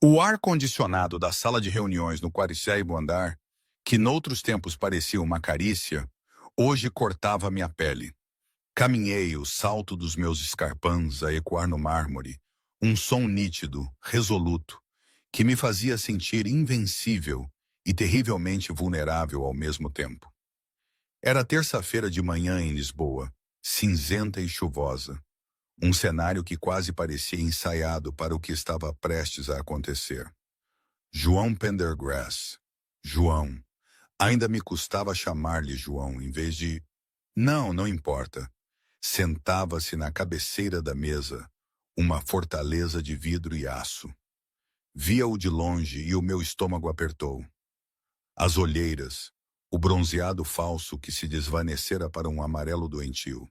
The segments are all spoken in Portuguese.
O ar-condicionado da sala de reuniões no 40º andar, que noutros tempos parecia uma carícia, hoje cortava minha pele. Caminhei o salto dos meus escarpãs a ecoar no mármore, um som nítido, resoluto, que me fazia sentir invencível e terrivelmente vulnerável ao mesmo tempo. Era terça-feira de manhã em Lisboa, cinzenta e chuvosa. Um cenário que quase parecia ensaiado para o que estava prestes a acontecer. João Pendergrass. João. Ainda me custava chamar-lhe João em vez de... Não importa. Sentava-se na cabeceira da mesa, uma fortaleza de vidro e aço. Via-o de longe e o meu estômago apertou. As olheiras, o bronzeado falso que se desvanecera para um amarelo doentio.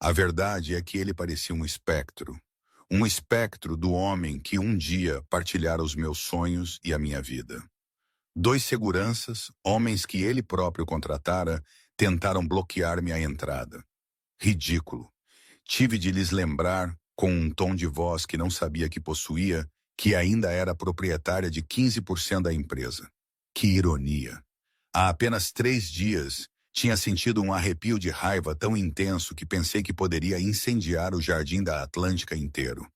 A verdade é que ele parecia um espectro do homem que um dia partilhara os meus sonhos e a minha vida. Dois seguranças, homens que ele próprio contratara, tentaram bloquear-me a entrada. Ridículo. Tive de lhes lembrar, com um tom de voz que não sabia que possuía, que ainda era proprietária de 15% da empresa. Que ironia. Há apenas 3 dias, tinha sentido um arrepio de raiva tão intenso que pensei que poderia incendiar o jardim da Atlântica inteiro.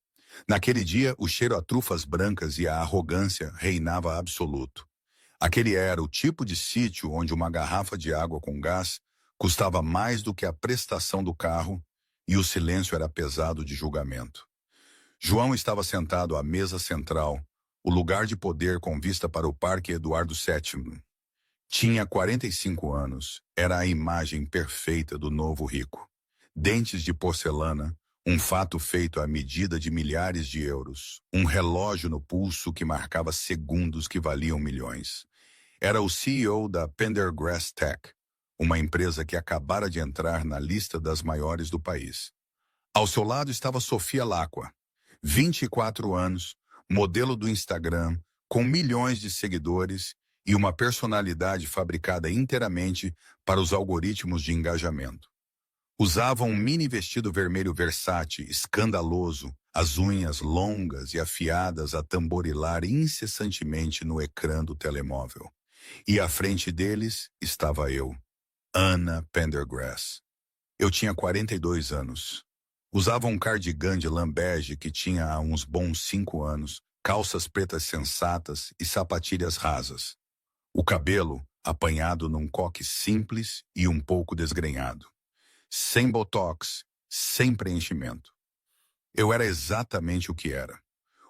Naquele dia, o cheiro a trufas brancas e a arrogância reinava absoluto. Aquele era o tipo de sítio onde uma garrafa de água com gás custava mais do que a prestação do carro e o silêncio era pesado de julgamento. João estava sentado à mesa central, o lugar de poder com vista para o Parque Eduardo VII. Tinha 45 anos, era a imagem perfeita do novo rico. Dentes de porcelana, um fato feito à medida de milhares de euros, um relógio no pulso que marcava segundos que valiam milhões. Era o CEO da Pendergrass Tech, uma empresa que acabara de entrar na lista das maiores do país. Ao seu lado estava Sofia Lacqua, 24 anos, modelo do Instagram, com milhões de seguidores e uma personalidade fabricada inteiramente para os algoritmos de engajamento. Usava um mini vestido vermelho Versace, escandaloso, as unhas longas e afiadas a tamborilar incessantemente no ecrã do telemóvel. E à frente deles estava eu, Anna Pendergrass. Eu tinha 42 anos. Usava um cardigan de lã bege que tinha há uns bons 5 anos, calças pretas sensatas e sapatilhas rasas. O cabelo, apanhado num coque simples e um pouco desgrenhado. Sem botox, sem preenchimento. Eu era exatamente o que era.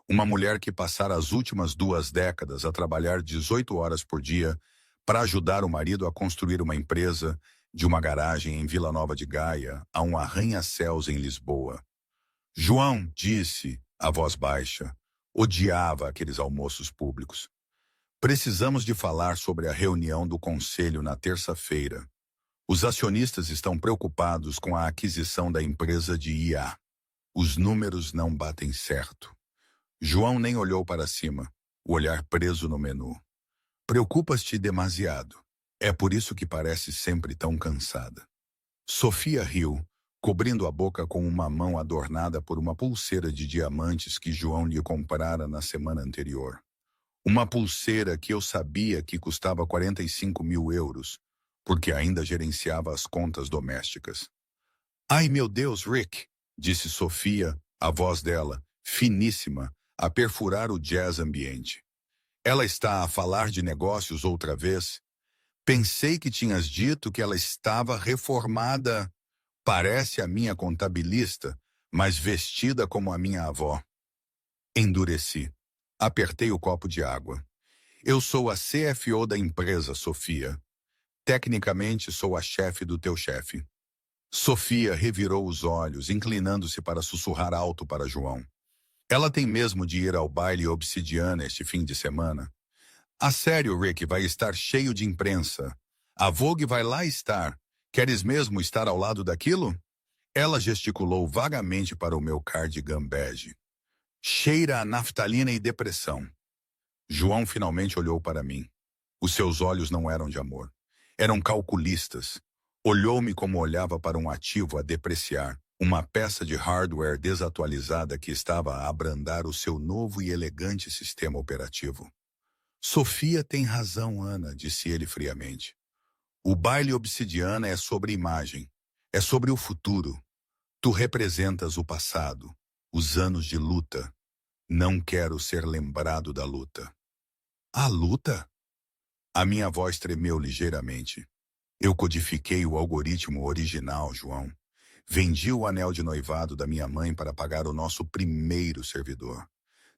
Uma mulher que passara as últimas 2 décadas a trabalhar 18 horas por dia para ajudar o marido a construir uma empresa, de uma garagem em Vila Nova de Gaia a um arranha-céus em Lisboa. João, disse, a voz baixa, odiava aqueles almoços públicos. Precisamos de falar sobre a reunião do conselho na terça-feira. Os acionistas estão preocupados com a aquisição da empresa de IA. Os números não batem certo. João nem olhou para cima, o olhar preso no menu. Preocupas-te demasiado. É por isso que parece sempre tão cansada. Sofia riu, cobrindo a boca com uma mão adornada por uma pulseira de diamantes que João lhe comprara na semana anterior. Uma pulseira que eu sabia que custava 45 mil euros, porque ainda gerenciava as contas domésticas. Ai, meu Deus, Rick, disse Sofia, a voz dela, finíssima, a perfurar o jazz ambiente. Ela está a falar de negócios outra vez? Pensei que tinhas dito que ela estava reformada. Parece a minha contabilista, mas vestida como a minha avó. Endureci. Apertei o copo de água. Eu sou a CFO da empresa, Sofia. Tecnicamente, sou a chefe do teu chefe. Sofia revirou os olhos, inclinando-se para sussurrar alto para João. Ela tem mesmo de ir ao baile Obsidiana este fim de semana? A sério, Rick, vai estar cheio de imprensa. A Vogue vai lá estar. Queres mesmo estar ao lado daquilo? Ela gesticulou vagamente para o meu cardigan bege. Cheira a naftalina e depressão. João finalmente olhou para mim. Os seus olhos não eram de amor. Eram calculistas. Olhou-me como olhava para um ativo a depreciar. Uma peça de hardware desatualizada que estava a abrandar o seu novo e elegante sistema operativo. Sofia tem razão, Ana, disse ele friamente. O baile obsidiana é sobre imagem, é sobre o futuro. Tu representas o passado, os anos de luta. Não quero ser lembrado da luta. A luta? A minha voz tremeu ligeiramente. Eu codifiquei o algoritmo original, João. Vendi o anel de noivado da minha mãe para pagar o nosso primeiro servidor.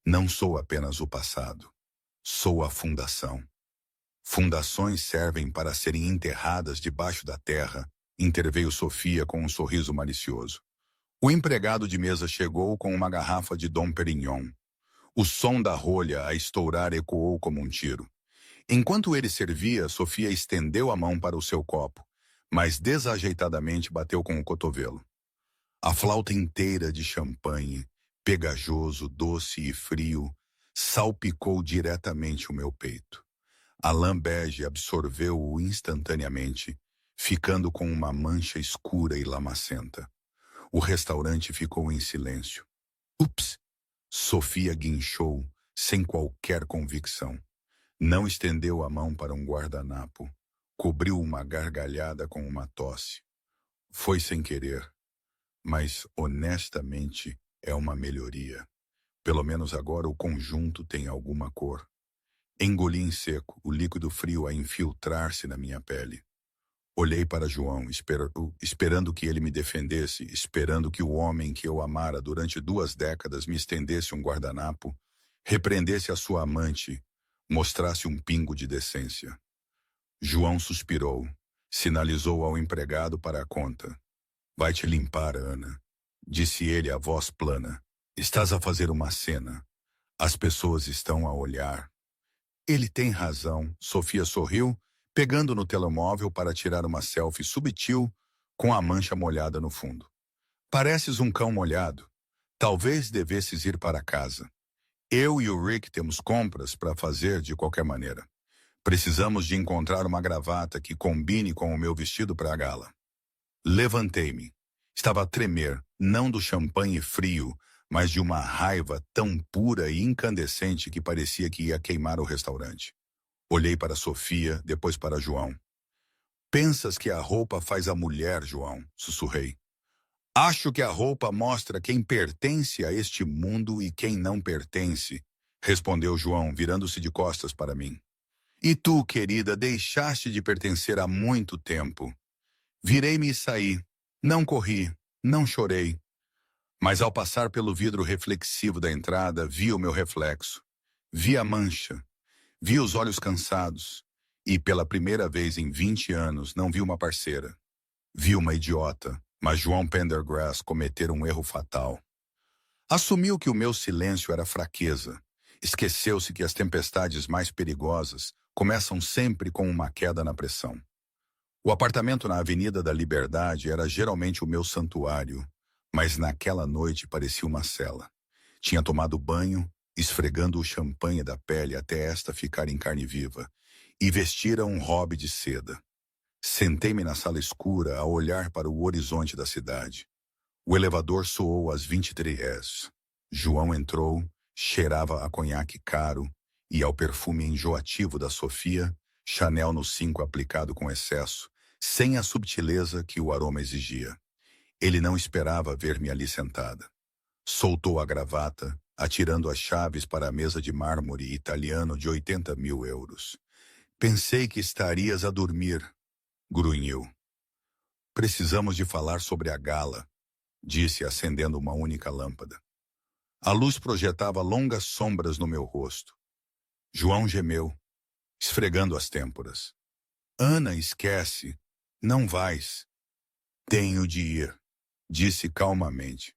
Não sou apenas o passado. Sou a fundação. Fundações servem para serem enterradas debaixo da terra, interveio Sofia com um sorriso malicioso. O empregado de mesa chegou com uma garrafa de Dom Perignon. O som da rolha a estourar ecoou como um tiro. Enquanto ele servia, Sofia estendeu a mão para o seu copo, mas desajeitadamente bateu com o cotovelo. A flauta inteira de champanhe, pegajoso, doce e frio, salpicou diretamente o meu peito. A lã bege absorveu-o instantaneamente, ficando com uma mancha escura e lamacenta. O restaurante ficou em silêncio. Ups! Sofia guinchou, sem qualquer convicção. Não estendeu a mão para um guardanapo. Cobriu uma gargalhada com uma tosse. Foi sem querer, mas honestamente é uma melhoria. Pelo menos agora o conjunto tem alguma cor. Engoli em seco, o líquido frio a infiltrar-se na minha pele. Olhei para João, esperando que ele me defendesse, esperando que o homem que eu amara durante 2 décadas me estendesse um guardanapo, repreendesse a sua amante, mostrasse um pingo de decência. João suspirou, sinalizou ao empregado para a conta. Vai te limpar, Ana, disse ele a voz plana. Estás a fazer uma cena. As pessoas estão a olhar. Ele tem razão, Sofia sorriu, pegando no telemóvel para tirar uma selfie subtil com a mancha molhada no fundo. Pareces um cão molhado. Talvez devesses ir para casa. Eu e o Rick temos compras para fazer de qualquer maneira. Precisamos de encontrar uma gravata que combine com o meu vestido para a gala. Levantei-me. Estava a tremer, não do champanhe frio, mas de uma raiva tão pura e incandescente que parecia que ia queimar o restaurante. Olhei para Sofia, depois para João. Pensas que a roupa faz a mulher, João? Sussurrei. Acho que a roupa mostra quem pertence a este mundo e quem não pertence, respondeu João, virando-se de costas para mim. E tu, querida, deixaste de pertencer há muito tempo. Virei-me e saí. Não corri, não chorei. Mas ao passar pelo vidro reflexivo da entrada, vi o meu reflexo. Vi a mancha. Vi os olhos cansados. E pela primeira vez em 20 anos não vi uma parceira. Vi uma idiota, mas João Pendergrass cometera um erro fatal. Assumiu que o meu silêncio era fraqueza. Esqueceu-se que as tempestades mais perigosas começam sempre com uma queda na pressão. O apartamento na Avenida da Liberdade era geralmente o meu santuário, mas naquela noite parecia uma cela. Tinha tomado banho, esfregando o champanhe da pele até esta ficar em carne viva, e vestira um hobby de seda. Sentei-me na sala escura a olhar para o horizonte da cidade. O elevador soou às 23h. João entrou, cheirava a conhaque caro e ao perfume enjoativo da Sofia, Chanel no 5 aplicado com excesso, sem a subtileza que o aroma exigia. Ele não esperava ver-me ali sentada. Soltou a gravata, atirando as chaves para a mesa de mármore italiano de 80.000 euros. Pensei que estarias a dormir, grunhiu. Precisamos de falar sobre a gala, disse acendendo uma única lâmpada. A luz projetava longas sombras no meu rosto. João gemeu, esfregando as têmporas. Ana, esquece. Não vais. Tenho de ir, disse calmamente.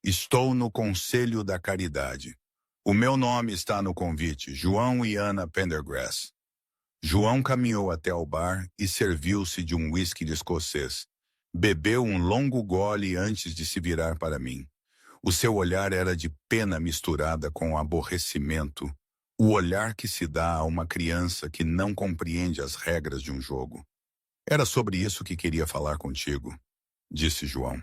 Estou no Conselho da Caridade. O meu nome está no convite, João e Ana Pendergrass. João caminhou até ao bar e serviu-se de um uísque de escocês. Bebeu um longo gole antes de se virar para mim. O seu olhar era de pena misturada com aborrecimento, o olhar que se dá a uma criança que não compreende as regras de um jogo. Era sobre isso que queria falar contigo, disse João.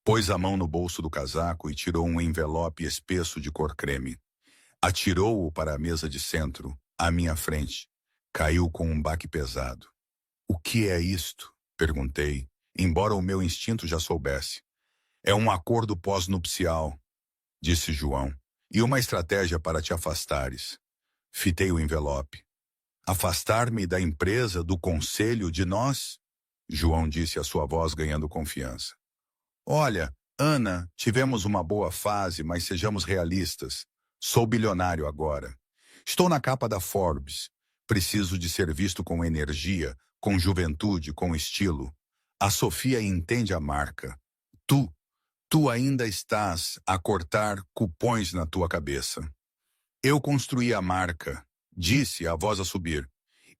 Pôs a mão no bolso do casaco e tirou um envelope espesso de cor creme. Atirou-o para a mesa de centro, à minha frente. Caiu com um baque pesado. O que é isto? Perguntei, embora o meu instinto já soubesse. É um acordo pós-nupcial, disse João, e uma estratégia para te afastares. Fitei o envelope. Afastar-me da empresa, do conselho, de nós? João disse, a sua voz ganhando confiança. Olha, Ana, tivemos uma boa fase, mas sejamos realistas. Sou bilionário agora. Estou na capa da Forbes. Preciso de ser visto com energia, com juventude, com estilo. A Sofia entende a marca. Tu ainda estás a cortar cupons na tua cabeça. Eu construí a marca, disse a voz a subir.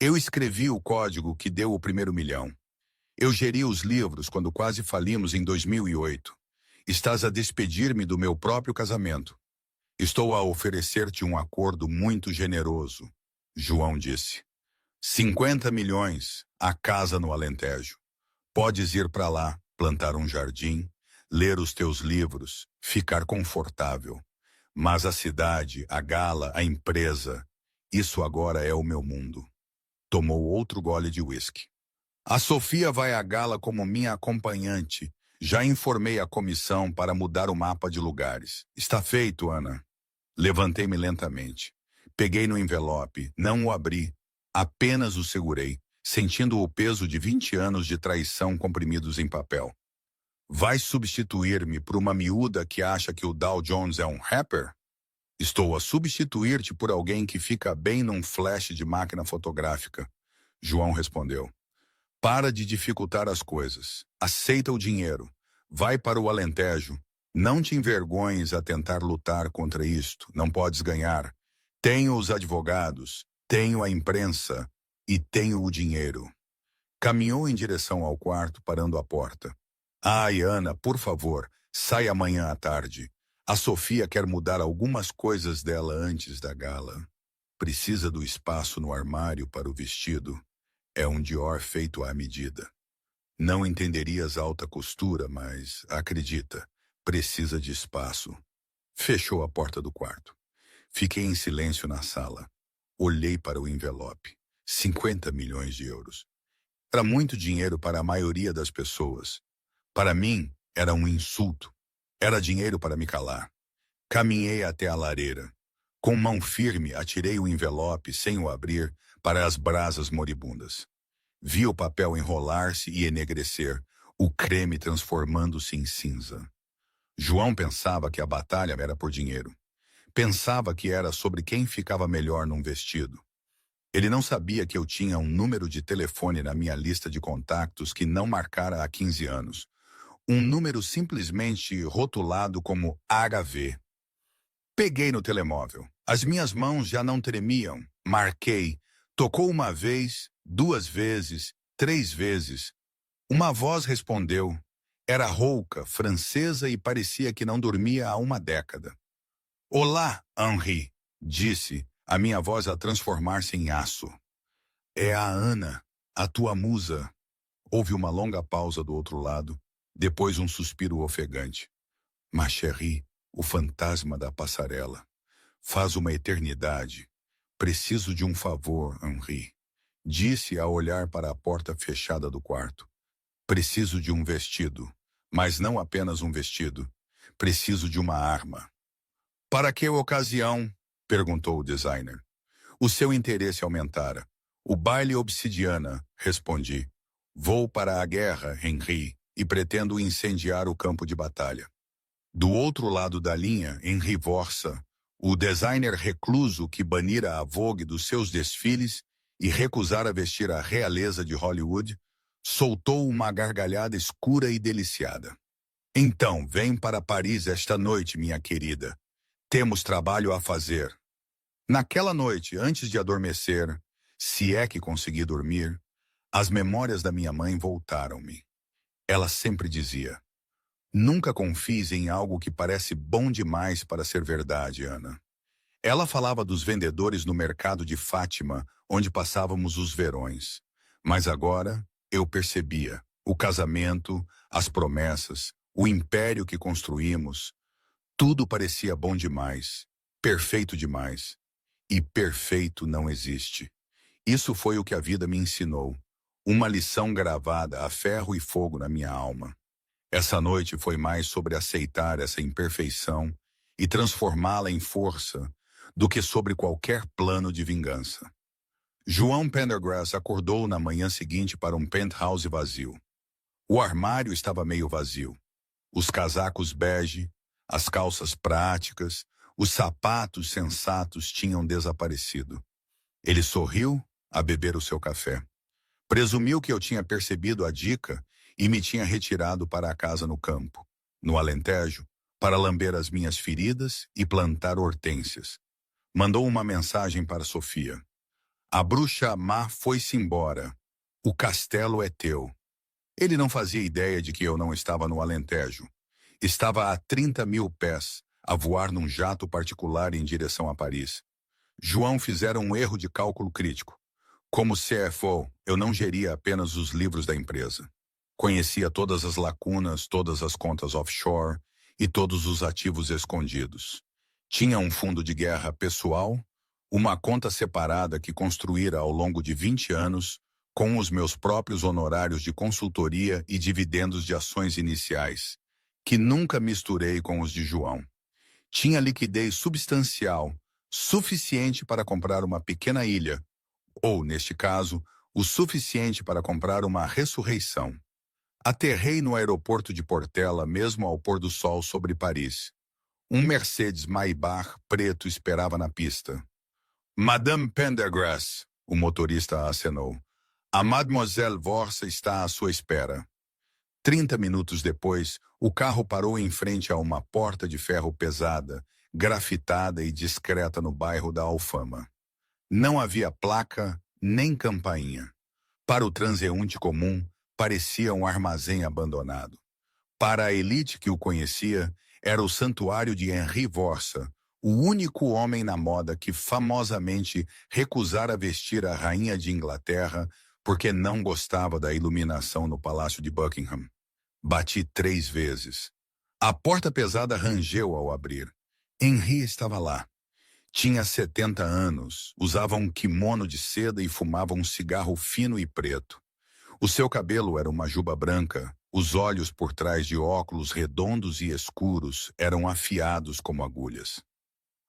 Eu escrevi o código que deu o primeiro milhão. Eu geri os livros quando quase falimos em 2008. Estás a despedir-me do meu próprio casamento. Estou a oferecer-te um acordo muito generoso, João disse. 50 milhões, a casa no Alentejo. Podes ir para lá, plantar um jardim, ler os teus livros, ficar confortável. Mas a cidade, a gala, a empresa, isso agora é o meu mundo. Tomou outro gole de uísque. A Sofia vai à gala como minha acompanhante. Já informei a comissão para mudar o mapa de lugares. Está feito, Ana. Levantei-me lentamente. Peguei no envelope, não o abri. Apenas o segurei, sentindo o peso de 20 anos de traição comprimidos em papel. Vai substituir-me por uma miúda que acha que o Dow Jones é um rapper? Estou a substituir-te por alguém que fica bem num flash de máquina fotográfica. João respondeu. Para de dificultar as coisas. Aceita o dinheiro. Vai para o Alentejo. Não te envergonhes a tentar lutar contra isto. Não podes ganhar. Tenho os advogados, tenho a imprensa e tenho o dinheiro. Caminhou em direção ao quarto, parando à porta. Ai, Ana, por favor, sai amanhã à tarde. A Sofia quer mudar algumas coisas dela antes da gala. Precisa do espaço no armário para o vestido. É um Dior feito à medida. Não entenderias alta costura, mas, acredita, precisa de espaço. Fechou a porta do quarto. Fiquei em silêncio na sala. Olhei para o envelope. 50 milhões de euros. Era muito dinheiro para a maioria das pessoas. Para mim, era um insulto. Era dinheiro para me calar. Caminhei até a lareira. Com mão firme, atirei o envelope, sem o abrir, para as brasas moribundas. Vi o papel enrolar-se e enegrecer, o creme transformando-se em cinza. João pensava que a batalha era por dinheiro. Pensava que era sobre quem ficava melhor num vestido. Ele não sabia que eu tinha um número de telefone na minha lista de contatos que não marcara há 15 anos. Um número simplesmente rotulado como HV. Peguei no telemóvel. As minhas mãos já não tremiam. Marquei. Tocou uma vez, 2 vezes, 3 vezes. Uma voz respondeu. Era rouca, francesa e parecia que não dormia há uma década. Olá, Henri, disse, a minha voz a transformar-se em aço. É a Ana, a tua musa. Houve uma longa pausa do outro lado, depois um suspiro ofegante. Ma chérie, o fantasma da passarela. Faz uma eternidade. Preciso de um favor, Henri. Disse a olhar para a porta fechada do quarto. Preciso de um vestido, mas não apenas um vestido. Preciso de uma arma. Para que ocasião? Perguntou o designer. O seu interesse aumentara. O baile obsidiana, respondi. Vou para a guerra, Henri, e pretendo incendiar o campo de batalha. Do outro lado da linha, Henri Vorsa, o designer recluso que banira a Vogue dos seus desfiles e recusara vestir a realeza de Hollywood, soltou uma gargalhada escura e deliciada. Então, vem para Paris esta noite, minha querida. Temos trabalho a fazer. Naquela noite, antes de adormecer, se é que consegui dormir, as memórias da minha mãe voltaram-me. Ela sempre dizia, nunca confies em algo que parece bom demais para ser verdade, Ana. Ela falava dos vendedores no mercado de Fátima, onde passávamos os verões. Mas agora eu percebia o casamento, as promessas, o império que construímos, tudo parecia bom demais, perfeito demais. E perfeito não existe. Isso foi o que a vida me ensinou. Uma lição gravada a ferro e fogo na minha alma. Essa noite foi mais sobre aceitar essa imperfeição e transformá-la em força do que sobre qualquer plano de vingança. João Pendergrass acordou na manhã seguinte para um penthouse vazio. O armário estava meio vazio. Os casacos bege, as calças práticas, os sapatos sensatos tinham desaparecido. Ele sorriu a beber o seu café. Presumiu que eu tinha percebido a dica e me tinha retirado para a casa no campo, no Alentejo, para lamber as minhas feridas e plantar hortênsias. Mandou uma mensagem para Sofia. A bruxa má foi-se embora. O castelo é teu. Ele não fazia ideia de que eu não estava no Alentejo. Estava a 30.000 pés, a voar num jato particular em direção a Paris. João fizera um erro de cálculo crítico. Como CFO, eu não geria apenas os livros da empresa. Conhecia todas as lacunas, todas as contas offshore e todos os ativos escondidos. Tinha um fundo de guerra pessoal, uma conta separada que construíra ao longo de 20 anos, com os meus próprios honorários de consultoria e dividendos de ações iniciais, que nunca misturei com os de João. Tinha liquidez substancial, suficiente para comprar uma pequena ilha, ou, neste caso, o suficiente para comprar uma ressurreição. Aterrei no aeroporto de Portela mesmo ao pôr do sol sobre Paris. Um Mercedes Maybach preto esperava na pista. Madame Pendergrass, o motorista acenou. A Mademoiselle Vorsa está à sua espera. 30 minutos depois, o carro parou em frente a uma porta de ferro pesada, grafitada e discreta no bairro da Alfama. Não havia placa nem campainha. Para o transeunte comum, parecia um armazém abandonado. Para a elite que o conhecia, era o santuário de Henri Vorsa, o único homem na moda que famosamente recusara vestir a rainha de Inglaterra porque não gostava da iluminação no Palácio de Buckingham. Bati 3 vezes. A porta pesada rangeu ao abrir. Henri estava lá. Tinha 70 anos, usava um kimono de seda e fumava um cigarro fino e preto. O seu cabelo era uma juba branca, os olhos por trás de óculos redondos e escuros eram afiados como agulhas.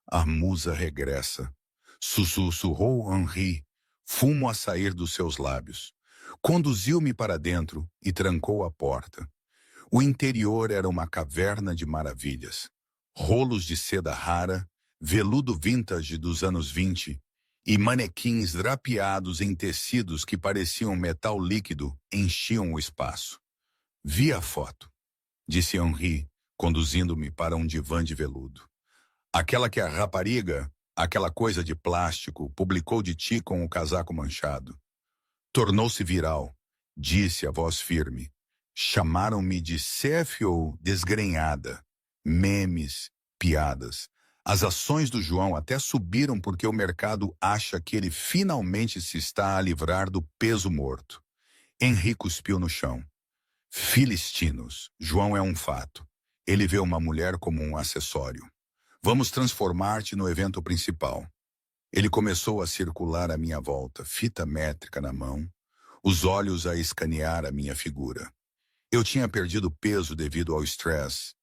A musa regressa, sussurrou Henri, fumo a sair dos seus lábios. Conduziu-me para dentro e trancou a porta. O interior era uma caverna de maravilhas. Rolos de seda rara, veludo vintage dos anos 20 e manequins drapeados em tecidos que pareciam metal líquido enchiam o espaço. Vi a foto, disse Henri, conduzindo-me para um divã de veludo. Aquela que a rapariga, aquela coisa de plástico, publicou de ti com o casaco manchado. Tornou-se viral, disse a voz firme. Chamaram-me de CFO desgrenhada, memes, piadas. As ações do João até subiram porque o mercado acha que ele finalmente se está a livrar do peso morto. Henri cuspiu no chão. Filistinos, João é um fato. Ele vê uma mulher como um acessório. Vamos transformar-te no evento principal. Ele começou a circular à minha volta, fita métrica na mão, os olhos a escanear a minha figura. Eu tinha perdido peso devido ao estresse,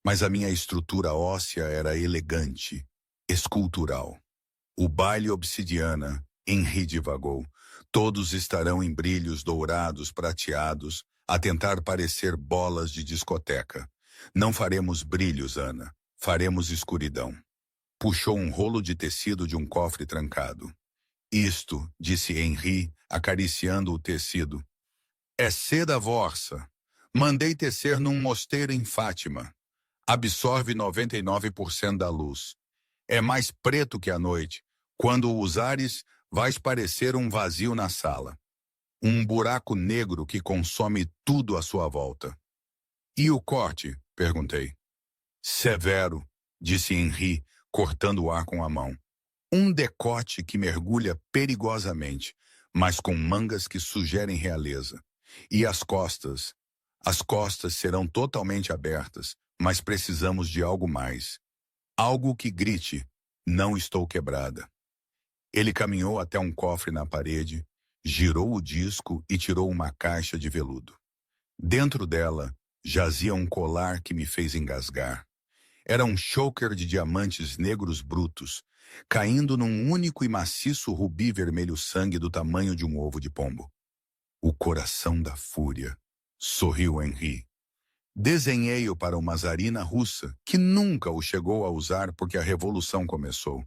mas a minha estrutura óssea era elegante, escultural. O baile obsidiana, Henri divagou. Todos estarão em brilhos dourados prateados, a tentar parecer bolas de discoteca. Não faremos brilhos, Ana. Faremos escuridão. Puxou um rolo de tecido de um cofre trancado. Isto, disse Henri, acariciando o tecido, é seda Vorsa. Mandei tecer num mosteiro em Fátima. Absorve 99% da luz. É mais preto que a noite. Quando o usares, vais parecer um vazio na sala. Um buraco negro que consome tudo à sua volta. E o corte? Perguntei. Severo, disse Henri, cortando o ar com a mão. Um decote que mergulha perigosamente, mas com mangas que sugerem realeza. E as costas? As costas serão totalmente abertas, mas precisamos de algo mais. Algo que grite, não estou quebrada. Ele caminhou até um cofre na parede, girou o disco e tirou uma caixa de veludo. Dentro dela, jazia um colar que me fez engasgar. Era um choker de diamantes negros brutos, caindo num único e maciço rubi vermelho sangue do tamanho de um ovo de pombo. O coração da fúria, sorriu Henri. Desenhei-o para uma czarina russa, que nunca o chegou a usar porque a revolução começou.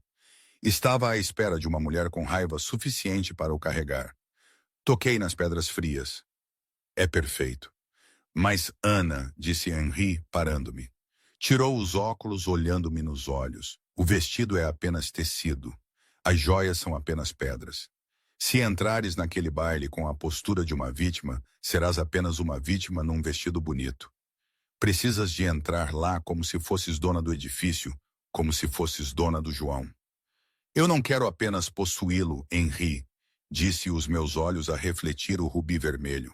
Estava à espera de uma mulher com raiva suficiente para o carregar. Toquei nas pedras frias. É perfeito. Mas Ana, disse Henri, parando-me. Tirou os óculos, olhando-me nos olhos. O vestido é apenas tecido. As joias são apenas pedras. Se entrares naquele baile com a postura de uma vítima, serás apenas uma vítima num vestido bonito. Precisas de entrar lá como se fosses dona do edifício, como se fosses dona do João. Eu não quero apenas possuí-lo, Henri, disse os meus olhos a refletir o rubi vermelho.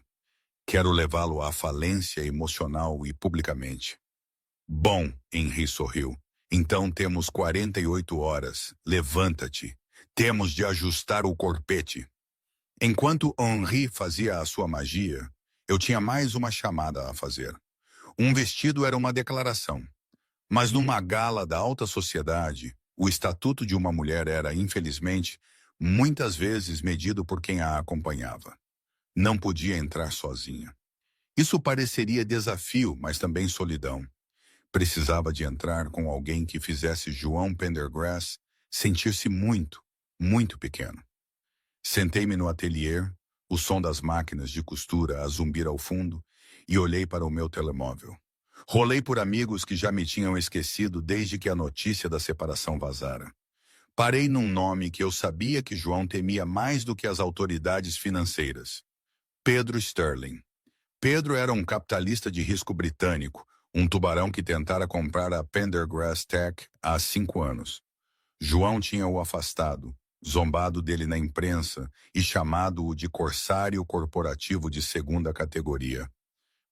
Quero levá-lo à falência emocional e publicamente. Bom, Henri sorriu. Então temos 48 horas. Levanta-te. Temos de ajustar o corpete. Enquanto Henri fazia a sua magia, eu tinha mais uma chamada a fazer. Um vestido era uma declaração. Mas numa gala da alta sociedade, o estatuto de uma mulher era, infelizmente, muitas vezes medido por quem a acompanhava. Não podia entrar sozinha. Isso pareceria desafio, mas também solidão. Precisava de entrar com alguém que fizesse João Pendergrass sentir-se muito, muito pequeno. Sentei-me no ateliê, o som das máquinas de costura a zumbir ao fundo, e olhei para o meu telemóvel. Rolei por amigos que já me tinham esquecido desde que a notícia da separação vazara. Parei num nome que eu sabia que João temia mais do que as autoridades financeiras. Pedro Sterling. Pedro era um capitalista de risco britânico, um tubarão que tentara comprar a Pendergrass Tech há 5 anos. João tinha-o afastado, zombado dele na imprensa e chamado-o de corsário corporativo de segunda categoria.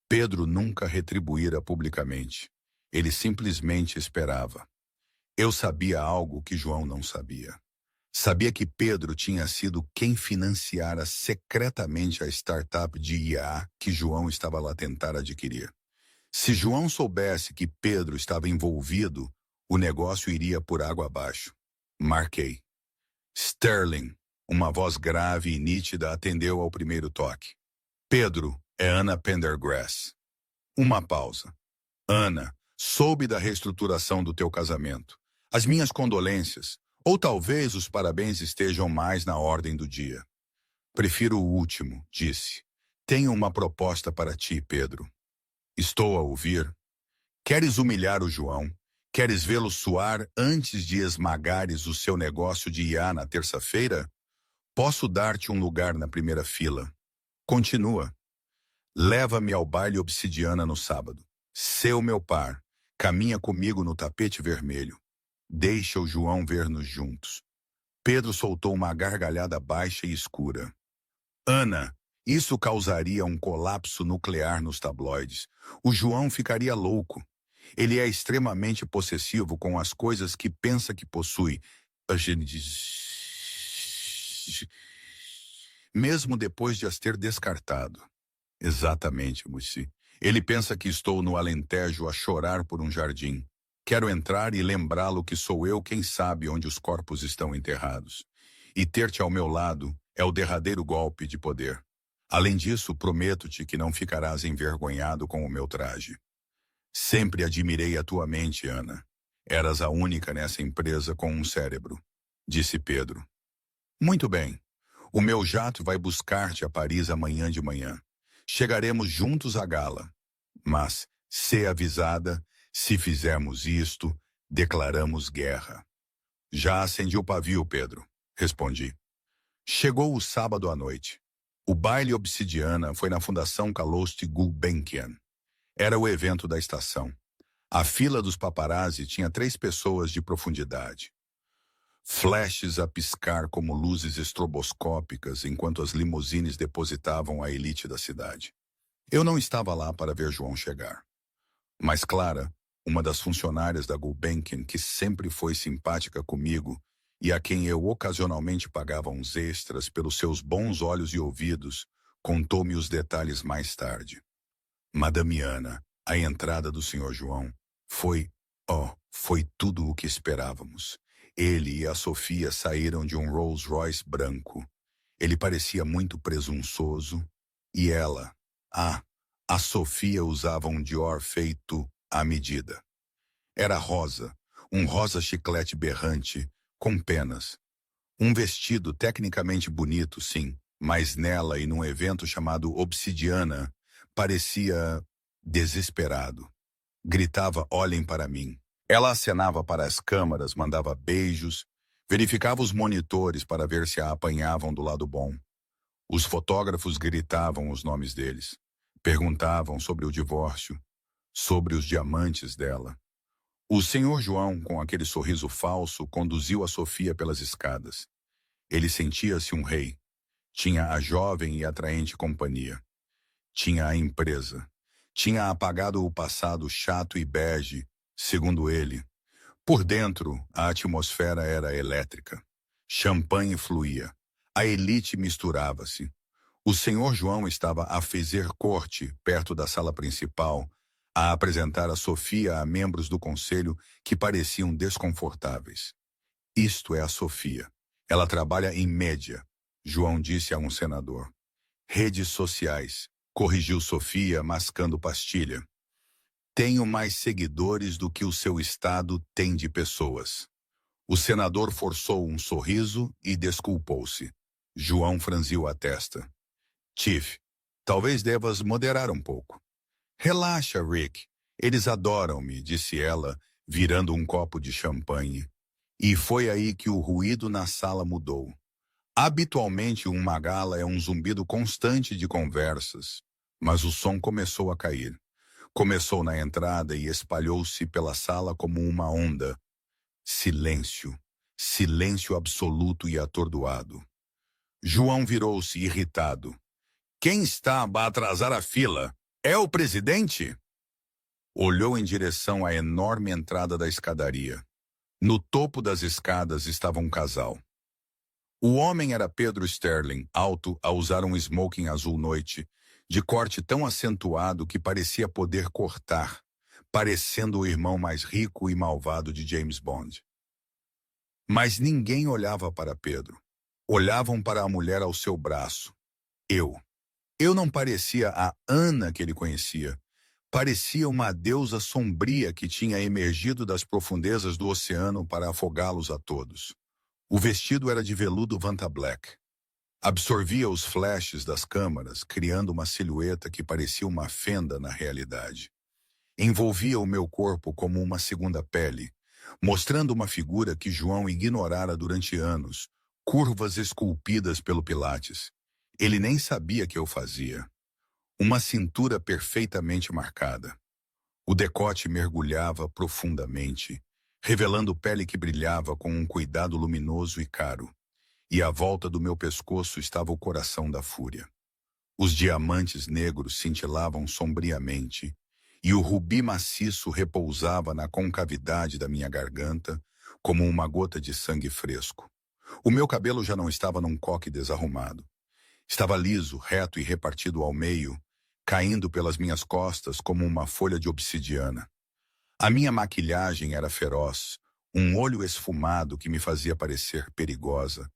Pedro nunca retribuíra publicamente. Ele simplesmente esperava. Eu sabia algo que João não sabia. Sabia que Pedro tinha sido quem financiara secretamente a startup de IA que João estava lá a tentar adquirir. Se João soubesse que Pedro estava envolvido, o negócio iria por água abaixo. Marquei. Sterling, uma voz grave e nítida, atendeu ao primeiro toque. Pedro, é Ana Pendergrass. Uma pausa. Ana, soube da reestruturação do teu casamento. As minhas condolências, ou talvez os parabéns estejam mais na ordem do dia. Prefiro o último, disse. Tenho uma proposta para ti, Pedro. Estou a ouvir. Queres humilhar o João? Queres vê-lo suar antes de esmagares o seu negócio de IA na terça-feira? Posso dar-te um lugar na primeira fila. Continua. Leva-me ao baile Obsidiana no sábado. Sê o meu par. Caminha comigo no tapete vermelho. Deixa o João ver-nos juntos. Pedro soltou uma gargalhada baixa e escura. Ana, isso causaria um colapso nuclear nos tabloides. O João ficaria louco. Ele é extremamente possessivo com as coisas que pensa que possui. Mesmo depois de as ter descartado. Exatamente, Mussi. Ele pensa que estou no Alentejo a chorar por um jardim. Quero entrar e lembrá-lo que sou eu quem sabe onde os corpos estão enterrados. E ter-te ao meu lado é o derradeiro golpe de poder. Além disso, prometo-te que não ficarás envergonhado com o meu traje. Sempre admirei a tua mente, Ana. Eras a única nessa empresa com um cérebro, disse Pedro. Muito bem. O meu jato vai buscar-te a Paris amanhã de manhã. Chegaremos juntos à gala. Mas, sê avisada, se fizermos isto, declaramos guerra. Já acendi o pavio, Pedro, respondi. Chegou o sábado à noite. O baile Obsidiana foi na Fundação Calouste Gulbenkian. Era o evento da estação. A fila dos paparazzi tinha 3 pessoas de profundidade. Flashes a piscar como luzes estroboscópicas enquanto as limusines depositavam a elite da cidade. Eu não estava lá para ver João chegar. Mas Clara, uma das funcionárias da Gulbenkian que sempre foi simpática comigo e a quem eu ocasionalmente pagava uns extras pelos seus bons olhos e ouvidos, contou-me os detalhes mais tarde. Madame Ana, a entrada do Sr. João foi tudo o que esperávamos. Ele e a Sofia saíram de um Rolls Royce branco. Ele parecia muito presunçoso e ela, a Sofia usava um Dior feito à medida. Era rosa, um rosa chiclete berrante, com penas. Um vestido tecnicamente bonito, sim, mas nela e num evento chamado Obsidiana, parecia desesperado. Gritava: "Olhem para mim." Ela acenava para as câmaras, mandava beijos, verificava os monitores para ver se a apanhavam do lado bom. Os fotógrafos gritavam os nomes deles. Perguntavam sobre o divórcio, sobre os diamantes dela. O senhor João, com aquele sorriso falso, conduziu a Sofia pelas escadas. Ele sentia-se um rei. Tinha a jovem e atraente companhia. Tinha a empresa. Tinha apagado o passado chato e bege, segundo ele. Por dentro, a atmosfera era elétrica. Champanhe fluía. A elite misturava-se. O senhor João estava a fazer corte, perto da sala principal, a apresentar a Sofia a membros do conselho que pareciam desconfortáveis. "Isto é a Sofia. Ela trabalha em média", João disse a um senador. "Redes sociais", corrigiu Sofia, mascando pastilha. "Tenho mais seguidores do que o seu estado tem de pessoas." O senador forçou um sorriso e desculpou-se. João franziu a testa. "Tiff, talvez devas moderar um pouco." "Relaxa, Rick. Eles adoram-me", disse ela, virando um copo de champanhe. E foi aí que o ruído na sala mudou. Habitualmente, uma gala é um zumbido constante de conversas, mas o som começou a cair. Começou na entrada e espalhou-se pela sala como uma onda. Silêncio. Silêncio absoluto e atordoado. João virou-se irritado. "Quem está a atrasar a fila? É o presidente?" Olhou em direção à enorme entrada da escadaria. No topo das escadas estava um casal. O homem era Pedro Sterling, alto, a usar um smoking azul noite, de corte tão acentuado que parecia poder cortar, parecendo o irmão mais rico e malvado de James Bond. Mas ninguém olhava para Pedro. Olhavam para a mulher ao seu braço. Eu não parecia a Ana que ele conhecia. Parecia uma deusa sombria que tinha emergido das profundezas do oceano para afogá-los a todos. O vestido era de veludo Vanta Black. Absorvia os flashes das câmaras, criando uma silhueta que parecia uma fenda na realidade. Envolvia o meu corpo como uma segunda pele, mostrando uma figura que João ignorara durante anos, curvas esculpidas pelo Pilates. Ele nem sabia que eu fazia. Uma cintura perfeitamente marcada. O decote mergulhava profundamente, revelando pele que brilhava com um cuidado luminoso e caro. E à volta do meu pescoço estava o coração da fúria. Os diamantes negros cintilavam sombriamente, e o rubi maciço repousava na concavidade da minha garganta, como uma gota de sangue fresco. O meu cabelo já não estava num coque desarrumado. Estava liso, reto e repartido ao meio, caindo pelas minhas costas como uma folha de obsidiana. A minha maquilhagem era feroz, um olho esfumado que me fazia parecer perigosa,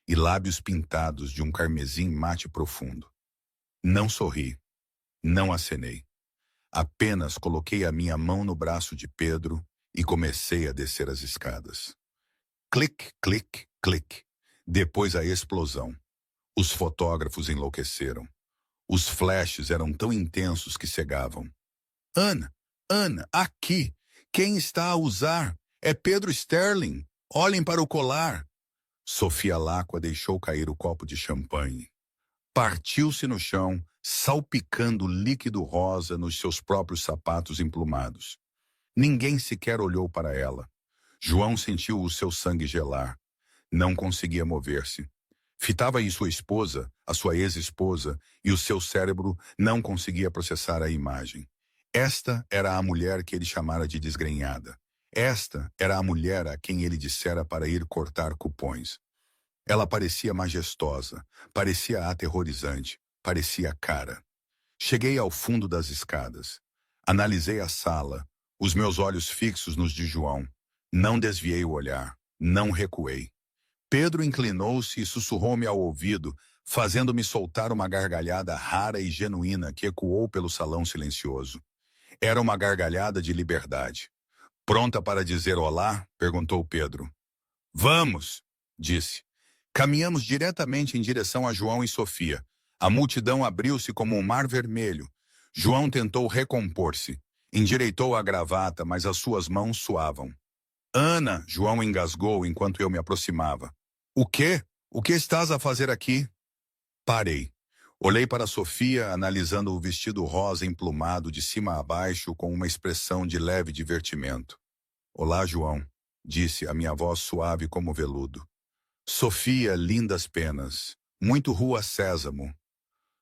e lábios pintados de um carmesim mate profundo. Não sorri, não acenei. Apenas coloquei a minha mão no braço de Pedro e comecei a descer as escadas. Clique, clique, clique. Depois a explosão. Os fotógrafos enlouqueceram. Os flashes eram tão intensos que cegavam. Ana, aqui! Quem está a usar? É Pedro Sterling! Olhem para o colar!" Sofia Lacqua deixou cair o copo de champanhe. Partiu-se no chão, salpicando líquido rosa nos seus próprios sapatos emplumados. Ninguém sequer olhou para ela. João sentiu o seu sangue gelar. Não conseguia mover-se. Fitava em sua esposa, a sua ex-esposa, e o seu cérebro não conseguia processar a imagem. Esta era a mulher que ele chamara de desgrenhada. Esta era a mulher a quem ele dissera para ir cortar cupons. Ela parecia majestosa, parecia aterrorizante, parecia cara. Cheguei ao fundo das escadas. Analisei a sala, os meus olhos fixos nos de João. Não desviei o olhar, não recuei. Pedro inclinou-se e sussurrou-me ao ouvido, fazendo-me soltar uma gargalhada rara e genuína que ecoou pelo salão silencioso. Era uma gargalhada de liberdade. Pronta para dizer olá? Perguntou Pedro. Vamos, disse. Caminhamos diretamente em direção a João e Sofia. A multidão abriu-se como um mar vermelho. João tentou recompor-se. Endireitou a gravata, mas as suas mãos suavam. Ana, João engasgou enquanto eu me aproximava. O quê? O que estás a fazer aqui? Parei. Olhei para Sofia, analisando o vestido rosa emplumado de cima a baixo com uma expressão de leve divertimento. Olá, João, disse a minha voz suave como veludo. Sofia, lindas penas. Muito Rua Sésamo.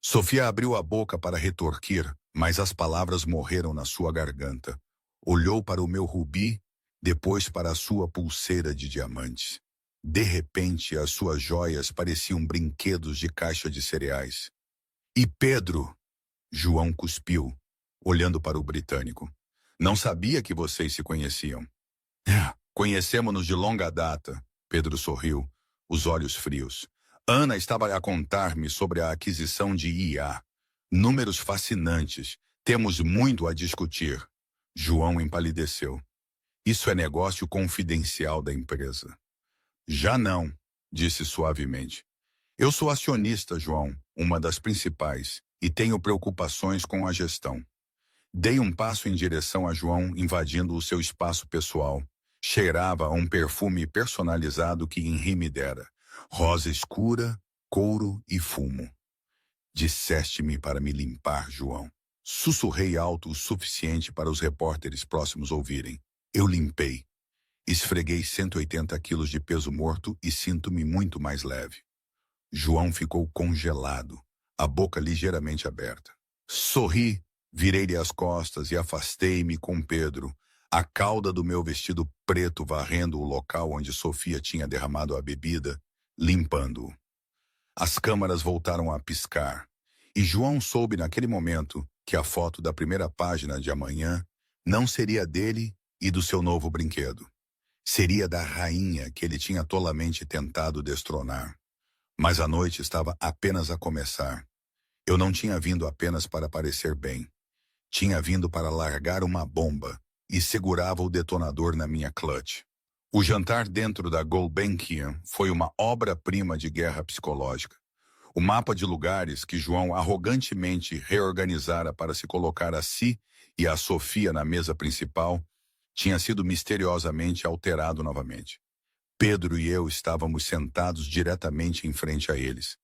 Sofia abriu a boca para retorquir, mas as palavras morreram na sua garganta. Olhou para o meu rubi, depois para a sua pulseira de diamantes. De repente, as suas joias pareciam brinquedos de caixa de cereais. E Pedro, João cuspiu, olhando para o britânico. Não sabia que vocês se conheciam. Conhecemos-nos de longa data, Pedro sorriu, os olhos frios. Ana estava a contar-me sobre a aquisição de IA. Números fascinantes. Temos muito a discutir. João empalideceu. Isso é negócio confidencial da empresa. Já não, disse suavemente. Eu sou acionista, João, uma das principais, e tenho preocupações com a gestão. Dei um passo em direção a João, invadindo o seu espaço pessoal. Cheirava a um perfume personalizado que Henri me dera. Rosa escura, couro e fumo. Disseste-me para me limpar, João. Sussurrei alto o suficiente para os repórteres próximos ouvirem. Eu limpei. Esfreguei 180 quilos de peso morto e sinto-me muito mais leve. João ficou congelado, a boca ligeiramente aberta. Sorri, virei-lhe as costas e afastei-me com Pedro, a cauda do meu vestido preto varrendo o local onde Sofia tinha derramado a bebida, limpando-o. As câmaras voltaram a piscar, e João soube naquele momento que a foto da primeira página de amanhã não seria dele e do seu novo brinquedo. Seria da rainha que ele tinha tolamente tentado destronar. Mas a noite estava apenas a começar. Eu não tinha vindo apenas para parecer bem. Tinha vindo para largar uma bomba e segurava o detonador na minha clutch. O jantar dentro da Gulbenkian foi uma obra-prima de guerra psicológica. O mapa de lugares que João arrogantemente reorganizara para se colocar a si e a Sofia na mesa principal tinha sido misteriosamente alterado novamente. Pedro e eu estávamos sentados diretamente em frente a eles.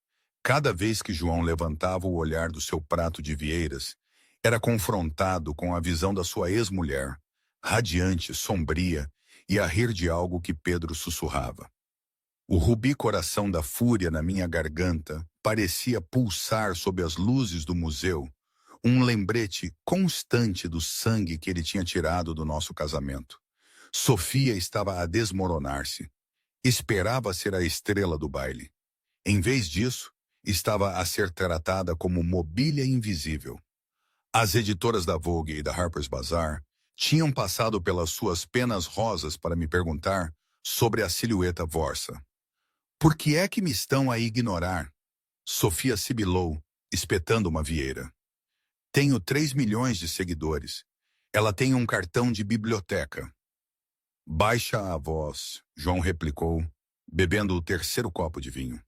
Cada vez que João levantava o olhar do seu prato de vieiras, era confrontado com a visão da sua ex-mulher, radiante, sombria, e a rir de algo que Pedro sussurrava. O rubi coração da fúria na minha garganta parecia pulsar sob as luzes do museu, um lembrete constante do sangue que ele tinha tirado do nosso casamento. Sofia estava a desmoronar-se. Esperava ser a estrela do baile. Em vez disso, estava a ser tratada como mobília invisível. As editoras da Vogue e da Harper's Bazaar tinham passado pelas suas penas rosas para me perguntar sobre a silhueta Vorsa. Por que é que me estão a ignorar? Sofia sibilou, espetando uma vieira. Tenho 3 milhões de seguidores. Ela tem um cartão de biblioteca. Baixa a voz, João replicou, bebendo o terceiro copo de vinho.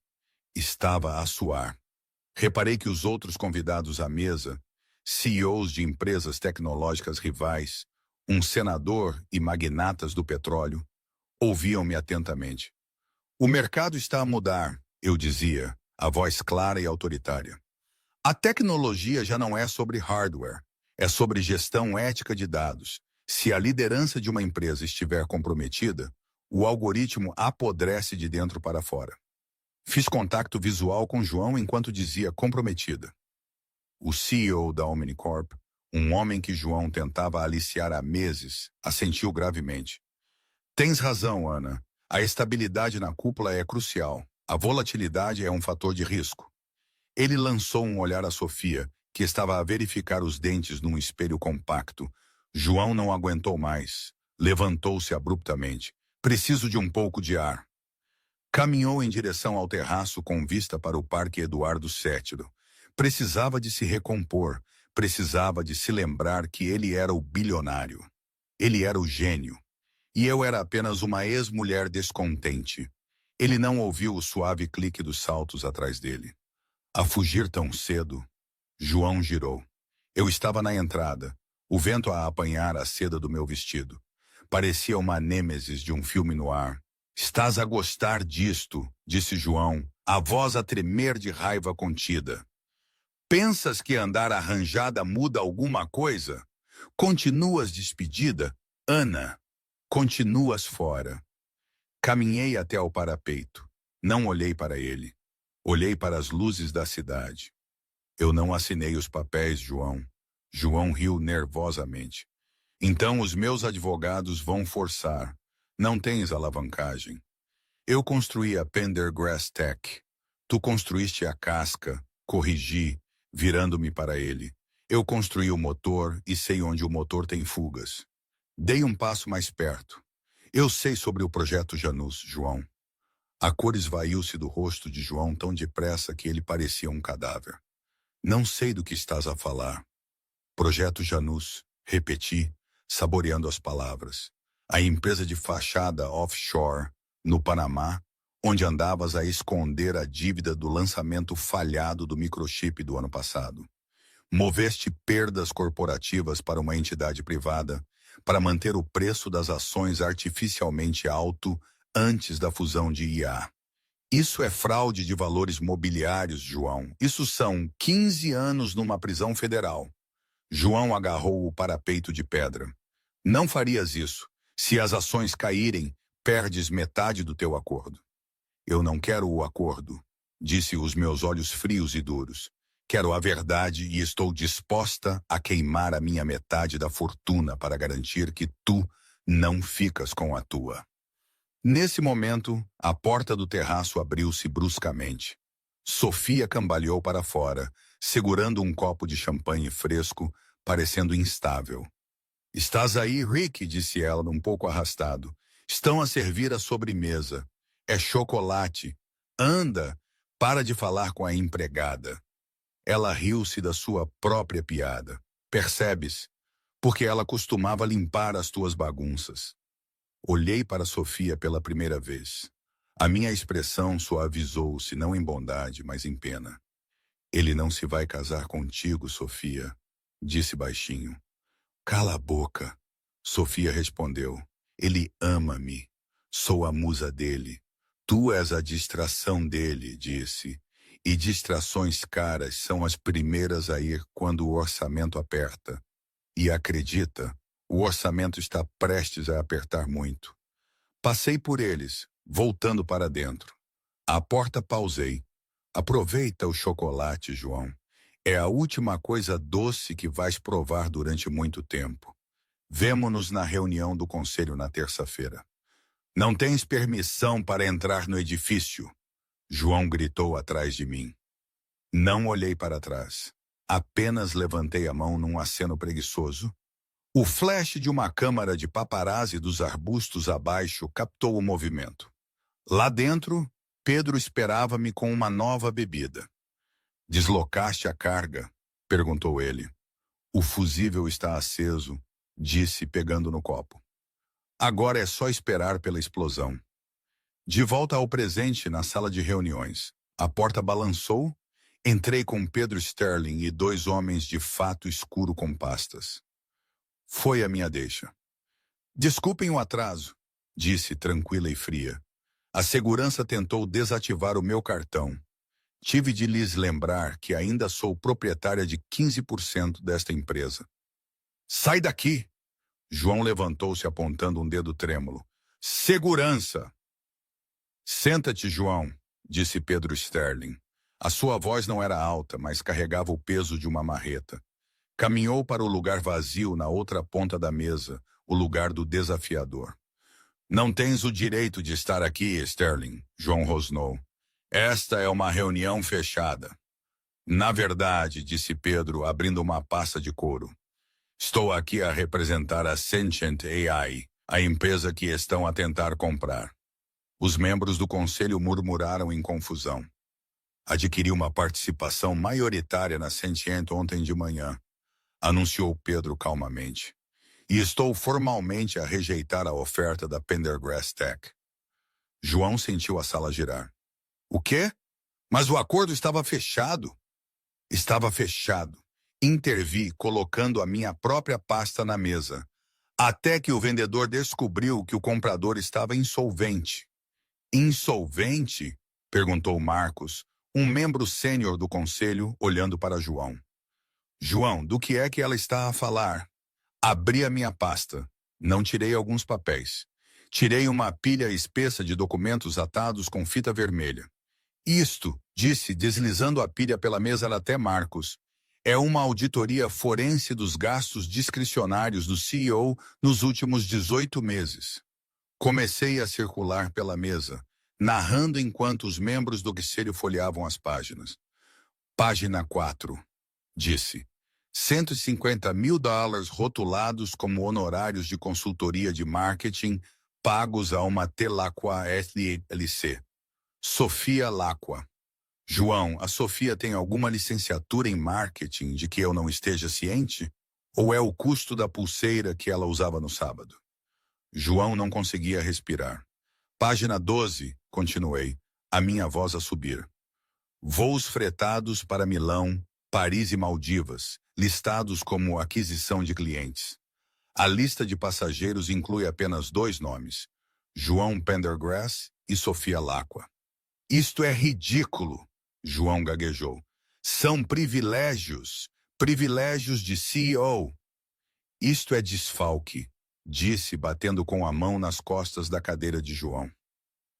Estava a suar. Reparei que os outros convidados à mesa, CEOs de empresas tecnológicas rivais, um senador e magnatas do petróleo, ouviam-me atentamente. O mercado está a mudar, eu dizia, a voz clara e autoritária. A tecnologia já não é sobre hardware, é sobre gestão ética de dados. Se a liderança de uma empresa estiver comprometida, o algoritmo apodrece de dentro para fora. Fiz contato visual com João enquanto dizia comprometida. O CEO da Omnicorp, um homem que João tentava aliciar há meses, assentiu gravemente. Tens razão, Ana. A estabilidade na cúpula é crucial. A volatilidade é um fator de risco. Ele lançou um olhar a Sofia, que estava a verificar os dentes num espelho compacto. João não aguentou mais. Levantou-se abruptamente. Preciso de um pouco de ar. Caminhou em direção ao terraço com vista para o Parque Eduardo VII. Precisava de se recompor, precisava de se lembrar que ele era o bilionário. Ele era o gênio. E eu era apenas uma ex-mulher descontente. Ele não ouviu o suave clique dos saltos atrás dele. A fugir tão cedo, João girou. Eu estava na entrada, o vento a apanhar a seda do meu vestido. Parecia uma nêmesis de um filme no ar. Estás a gostar disto, disse João, a voz a tremer de raiva contida. Pensas que andar arranjada muda alguma coisa? Continuas despedida, Ana. Continuas fora. Caminhei até ao parapeito. Não olhei para ele. Olhei para as luzes da cidade. Eu não assinei os papéis, João. João riu nervosamente. Então os meus advogados vão forçar. Não tens alavancagem. Eu construí a Pendergrass Tech. Tu construíste a casca, corrigi, virando-me para ele. Eu construí o motor e sei onde o motor tem fugas. Dei um passo mais perto. Eu sei sobre o projeto Janus, João. A cor esvaiu-se do rosto de João tão depressa que ele parecia um cadáver. Não sei do que estás a falar. Projeto Janus, repeti, saboreando as palavras. A empresa de fachada offshore, no Panamá, onde andavas a esconder a dívida do lançamento falhado do microchip do ano passado. Moveste perdas corporativas para uma entidade privada para manter o preço das ações artificialmente alto antes da fusão de IA. Isso é fraude de valores mobiliários, João. Isso são 15 anos numa prisão federal. João agarrou o parapeito de pedra. Não farias isso. Se as ações caírem, perdes metade do teu acordo. Eu não quero o acordo, disse os meus olhos frios e duros. Quero a verdade e estou disposta a queimar a minha metade da fortuna para garantir que tu não ficas com a tua. Nesse momento, a porta do terraço abriu-se bruscamente. Sofia cambaleou para fora, segurando um copo de champanhe fresco, parecendo instável. Estás aí, Rick, disse ela, um pouco arrastado. Estão a servir a sobremesa. É chocolate. Anda, para de falar com a empregada. Ela riu-se da sua própria piada. Percebes? Porque ela costumava limpar as tuas bagunças. Olhei para Sofia pela primeira vez. A minha expressão suavizou-se, não em bondade, mas em pena. Ele não se vai casar contigo, Sofia, disse baixinho. Cala a boca, Sofia respondeu. Ele ama-me. Sou a musa dele. Tu és a distração dele, disse. E distrações caras são as primeiras a ir quando o orçamento aperta. E acredita, o orçamento está prestes a apertar muito. Passei por eles, voltando para dentro. À porta pausei. Aproveita o chocolate, João. É a última coisa doce que vais provar durante muito tempo. Vemo-nos na reunião do conselho na terça-feira. Não tens permissão para entrar no edifício, João gritou atrás de mim. Não olhei para trás. Apenas levantei a mão num aceno preguiçoso. O flash de uma câmara de paparazzi dos arbustos abaixo captou o movimento. Lá dentro, Pedro esperava-me com uma nova bebida. Deslocaste a carga? Perguntou ele. O fusível está aceso, disse pegando no copo. Agora é só esperar pela explosão. De volta ao presente na sala de reuniões. A porta balançou. Entrei com Pedro Sterling e 2 homens de fato escuro com pastas. Foi a minha deixa. Desculpem o atraso, disse tranquila e fria. A segurança tentou desativar o meu cartão. Tive de lhes lembrar que ainda sou proprietária de 15% desta empresa. Sai daqui! João levantou-se apontando um dedo trêmulo. Segurança! Senta-te, João, disse Pedro Sterling. A sua voz não era alta, mas carregava o peso de uma marreta. Caminhou para o lugar vazio na outra ponta da mesa, o lugar do desafiador. Não tens o direito de estar aqui, Sterling, João rosnou. Esta é uma reunião fechada. Na verdade, disse Pedro, abrindo uma pasta de couro. Estou aqui a representar a Sentient AI, a empresa que estão a tentar comprar. Os membros do conselho murmuraram em confusão. Adquiri uma participação maioritária na Sentient ontem de manhã, anunciou Pedro calmamente. E estou formalmente a rejeitar a oferta da Pendergrass Tech. João sentiu a sala girar. O quê? Mas o acordo estava fechado. Estava fechado. Intervi colocando a minha própria pasta na mesa, até que o vendedor descobriu que o comprador estava insolvente. Insolvente? Perguntou Marcos, um membro sênior do conselho, olhando para João. João, do que é que ela está a falar? Abri a minha pasta. Não tirei alguns papéis. Tirei uma pilha espessa de documentos atados com fita vermelha. Isto, disse, deslizando a pilha pela mesa até Marcos, é uma auditoria forense dos gastos discricionários do CEO nos últimos 18 meses. Comecei a circular pela mesa, narrando enquanto os membros do conselho folheavam as páginas. Página 4, disse. $150 mil rotulados como honorários de consultoria de marketing pagos a uma Telaqua LLC. Sofia Laqua. João, a Sofia tem alguma licenciatura em marketing de que eu não esteja ciente? Ou é o custo da pulseira que ela usava no sábado? João não conseguia respirar. Página 12, continuei, a minha voz a subir. Voos fretados para Milão, Paris e Maldivas, listados como aquisição de clientes. A lista de passageiros inclui apenas 2 nomes, João Pendergrass e Sofia Laqua. Isto é ridículo, João gaguejou. São privilégios, privilégios de CEO. Isto é desfalque, disse, batendo com a mão nas costas da cadeira de João.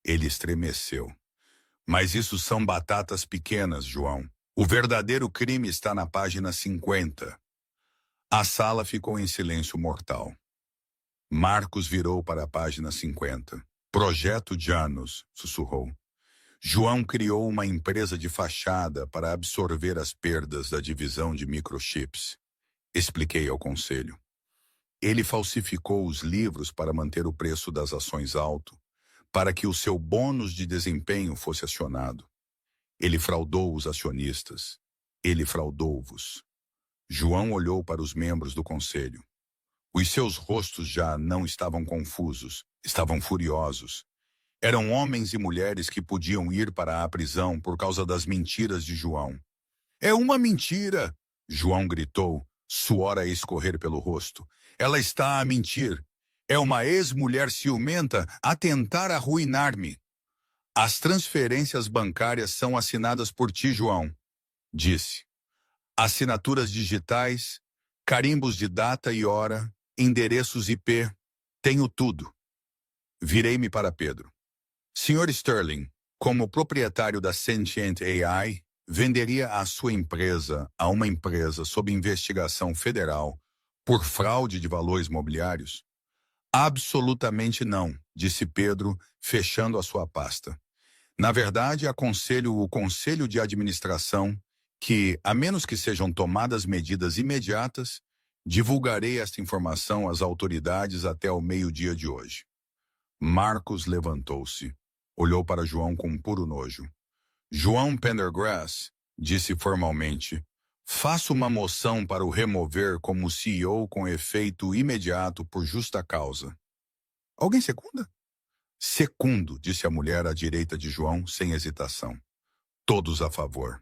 Ele estremeceu. Mas isso são batatas pequenas, João. O verdadeiro crime está na página 50. A sala ficou em silêncio mortal. Marcos virou para a página 50. Projeto Janus, sussurrou. João criou uma empresa de fachada para absorver as perdas da divisão de microchips. Expliquei ao conselho. Ele falsificou os livros para manter o preço das ações alto, para que o seu bônus de desempenho fosse acionado. Ele fraudou os acionistas. Ele fraudou-vos. João olhou para os membros do conselho. Os seus rostos já não estavam confusos, estavam furiosos. Eram homens e mulheres que podiam ir para a prisão por causa das mentiras de João. É uma mentira! João gritou, suor a escorrer pelo rosto. Ela está a mentir. É uma ex-mulher ciumenta a tentar arruinar-me. As transferências bancárias são assinadas por ti, João, disse. Assinaturas digitais, carimbos de data e hora, endereços IP, tenho tudo. Virei-me para Pedro. Sr. Sterling, como proprietário da Sentient AI, venderia a sua empresa a uma empresa sob investigação federal por fraude de valores mobiliários? Absolutamente não, disse Pedro, fechando a sua pasta. Na verdade, aconselho o Conselho de Administração que, a menos que sejam tomadas medidas imediatas, divulgarei esta informação às autoridades até o meio-dia de hoje. Marcos levantou-se, olhou para João com puro nojo. João Pendergrass, disse formalmente, faço uma moção para o remover como CEO com efeito imediato por justa causa. Alguém secunda? Secundo, disse a mulher à direita de João, sem hesitação. Todos a favor.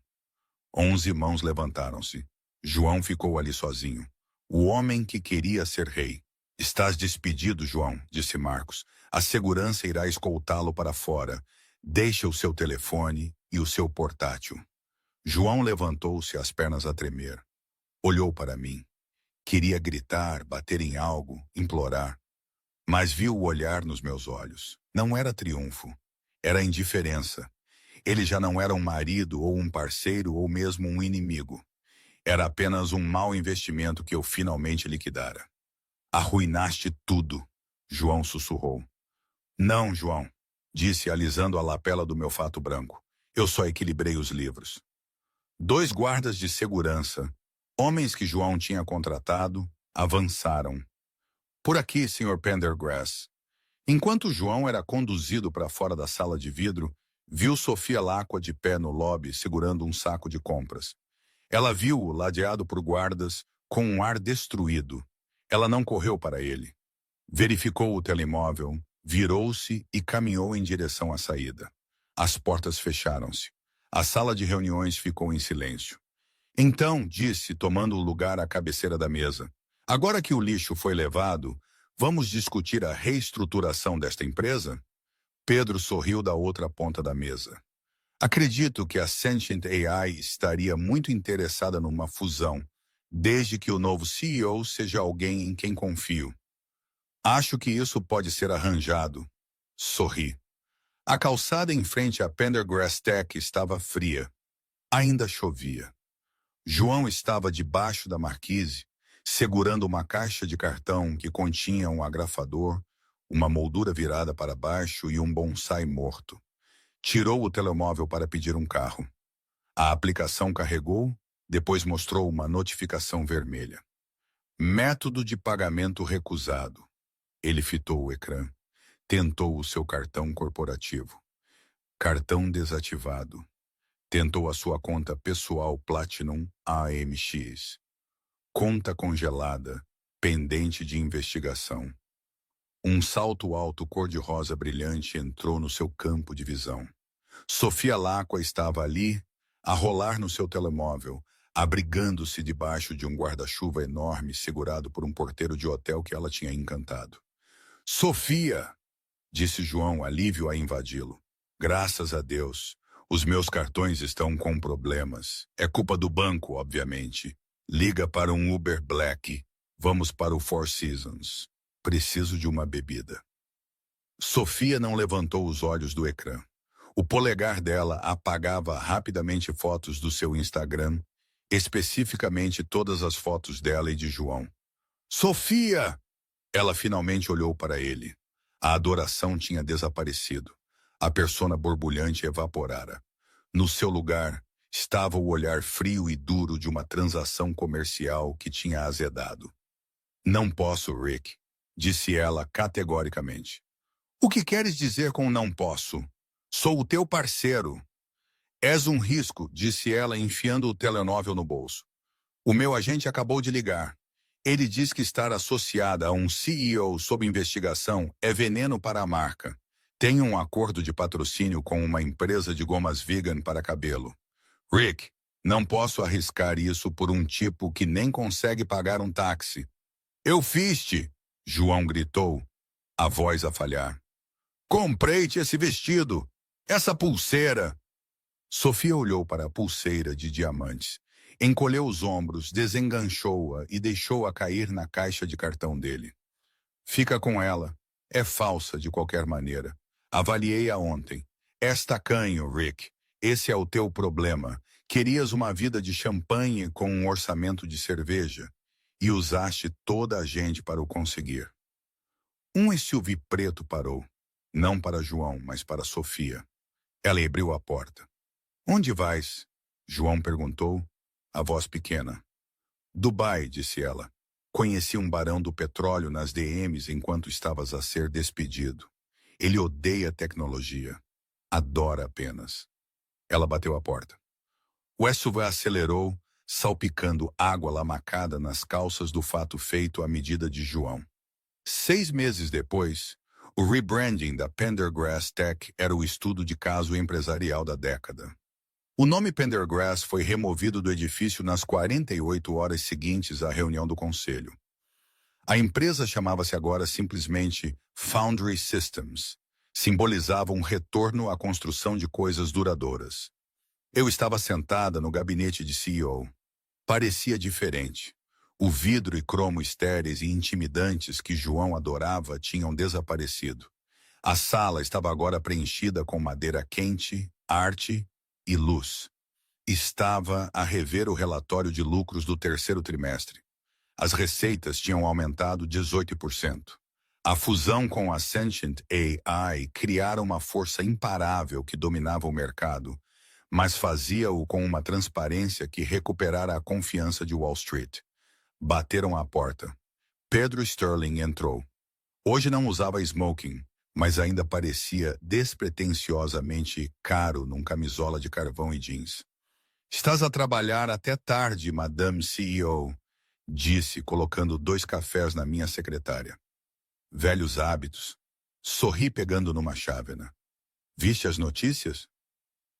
11 mãos levantaram-se. João ficou ali sozinho. O homem que queria ser rei. Estás despedido, João, disse Marcos. A segurança irá escoltá-lo para fora. Deixa o seu telefone e o seu portátil. João levantou-se, as pernas a tremer. Olhou para mim. Queria gritar, bater em algo, implorar. Mas viu o olhar nos meus olhos. Não era triunfo. Era indiferença. Ele já não era um marido ou um parceiro ou mesmo um inimigo. Era apenas um mau investimento que eu finalmente liquidara. Arruinaste tudo, João sussurrou. Não, João, disse alisando a lapela do meu fato branco. Eu só equilibrei os livros. 2 guardas de segurança, homens que João tinha contratado, avançaram. Por aqui, Sr. Pendergrass. Enquanto João era conduzido para fora da sala de vidro, viu Sofia Lacqua de pé no lobby segurando um saco de compras. Ela viu-o ladeado por guardas com um ar destruído. Ela não correu para ele. Verificou o telemóvel, virou-se e caminhou em direção à saída. As portas fecharam-se. A sala de reuniões ficou em silêncio. Então, disse, tomando lugar à cabeceira da mesa, agora que o lixo foi levado, vamos discutir a reestruturação desta empresa? Pedro sorriu da outra ponta da mesa. Acredito que a Sentient AI estaria muito interessada numa fusão, desde que o novo CEO seja alguém em quem confio. Acho que isso pode ser arranjado. Sorri. A calçada em frente à Pendergrass Tech estava fria. Ainda chovia. João estava debaixo da marquise, segurando uma caixa de cartão que continha um agrafador, uma moldura virada para baixo e um bonsai morto. Tirou o telemóvel para pedir um carro. A aplicação carregou, depois mostrou uma notificação vermelha. Método de pagamento recusado. Ele fitou o ecrã. Tentou o seu cartão corporativo. Cartão desativado. Tentou a sua conta pessoal Platinum AMX. Conta congelada, pendente de investigação. Um salto alto cor-de-rosa brilhante entrou no seu campo de visão. Sofia Lacqua estava ali, a rolar no seu telemóvel, abrigando-se debaixo de um guarda-chuva enorme segurado por um porteiro de hotel que ela tinha encantado. Sofia! Disse João, alívio a invadi-lo. Graças a Deus. Os meus cartões estão com problemas. É culpa do banco, obviamente. Liga para um Uber Black. Vamos para o Four Seasons. Preciso de uma bebida. Sofia não levantou os olhos do ecrã. O polegar dela apagava rapidamente fotos do seu Instagram, especificamente todas as fotos dela e de João. Sofia! Ela finalmente olhou para ele. A adoração tinha desaparecido. A persona borbulhante evaporara. No seu lugar, estava o olhar frio e duro de uma transação comercial que tinha azedado. Não posso, Rick, disse ela categoricamente. O que queres dizer com não posso? Sou o teu parceiro. És um risco, disse ela enfiando o telemóvel no bolso. O meu agente acabou de ligar. Ele diz que estar associada a um CEO sob investigação é veneno para a marca. Tem um acordo de patrocínio com uma empresa de gomas vegan para cabelo. Rick, não posso arriscar isso por um tipo que nem consegue pagar um táxi. Eu fiz-te, João gritou, a voz a falhar. Comprei-te esse vestido, essa pulseira. Sofia olhou para a pulseira de diamantes. Encolheu os ombros, desenganchou-a e deixou-a cair na caixa de cartão dele. Fica com ela. É falsa de qualquer maneira. Avaliei-a ontem. És tacanho, Rick. Esse é o teu problema. Querias uma vida de champanhe com um orçamento de cerveja e usaste toda a gente para o conseguir. Um SUV preto parou. Não para João, mas para Sofia. Ela abriu a porta. Onde vais? João perguntou, a voz pequena. Dubai, disse ela. Conheci um barão do petróleo nas DMs enquanto estavas a ser despedido. Ele odeia tecnologia. Adora apenas. Ela bateu a porta. O SUV acelerou, salpicando água lamacada nas calças do fato feito à medida de João. 6 meses depois, o rebranding da Pendergrass Tech era o estudo de caso empresarial da década. O nome Pendergrass foi removido do edifício nas 48 horas seguintes à reunião do conselho. A empresa chamava-se agora simplesmente Foundry Systems. Simbolizava um retorno à construção de coisas duradouras. Eu estava sentada no gabinete de CEO. Parecia diferente. O vidro e cromo estéreis e intimidantes que João adorava tinham desaparecido. A sala estava agora preenchida com madeira quente arte e luz. Estava a rever o relatório de lucros do terceiro trimestre. As receitas tinham aumentado 18%. A fusão com a Sentient AI criara uma força imparável que dominava o mercado, mas fazia-o com uma transparência que recuperara a confiança de Wall Street. Bateram à porta. Pedro Sterling entrou. Hoje não usava smoking, mas ainda parecia despretensiosamente caro num camisola de carvão e jeans. "Estás a trabalhar até tarde, Madame CEO", disse, colocando 2 cafés na minha secretária. Velhos hábitos. Sorri pegando numa chávena. "Viste as notícias?"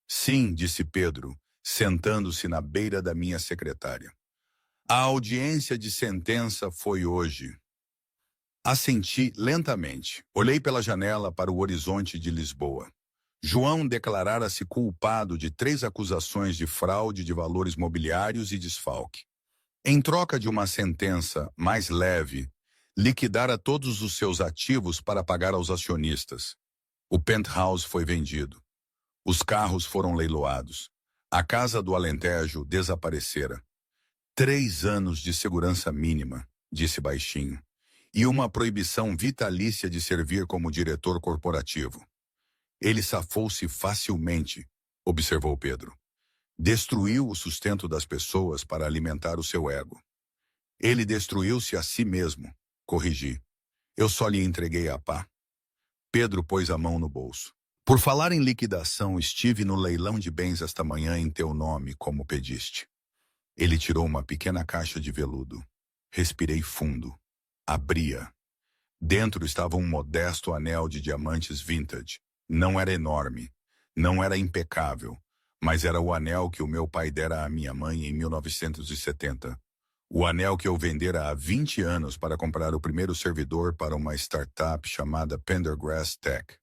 "Sim", disse Pedro, sentando-se na beira da minha secretária. "A audiência de sentença foi hoje." Assenti lentamente. Olhei pela janela para o horizonte de Lisboa. João declarara-se culpado de 3 acusações de fraude de valores mobiliários e desfalque. Em troca de uma sentença mais leve, liquidara todos os seus ativos para pagar aos acionistas. O penthouse foi vendido. Os carros foram leiloados. A casa do Alentejo desaparecera. 3 anos de segurança mínima, disse baixinho, e uma proibição vitalícia de servir como diretor corporativo. Ele safou-se facilmente, observou Pedro. Destruiu o sustento das pessoas para alimentar o seu ego. Ele destruiu-se a si mesmo, corrigi. Eu só lhe entreguei a pá. Pedro pôs a mão no bolso. "Por falar em liquidação, estive no leilão de bens esta manhã em teu nome, como pediste." Ele tirou uma pequena caixa de veludo. Respirei fundo. Abria. Dentro estava um modesto anel de diamantes vintage. Não era enorme, não era impecável, mas era o anel que o meu pai dera à minha mãe em 1970. O anel que eu vendera há 20 anos para comprar o primeiro servidor para uma startup chamada Pendergrass Tech.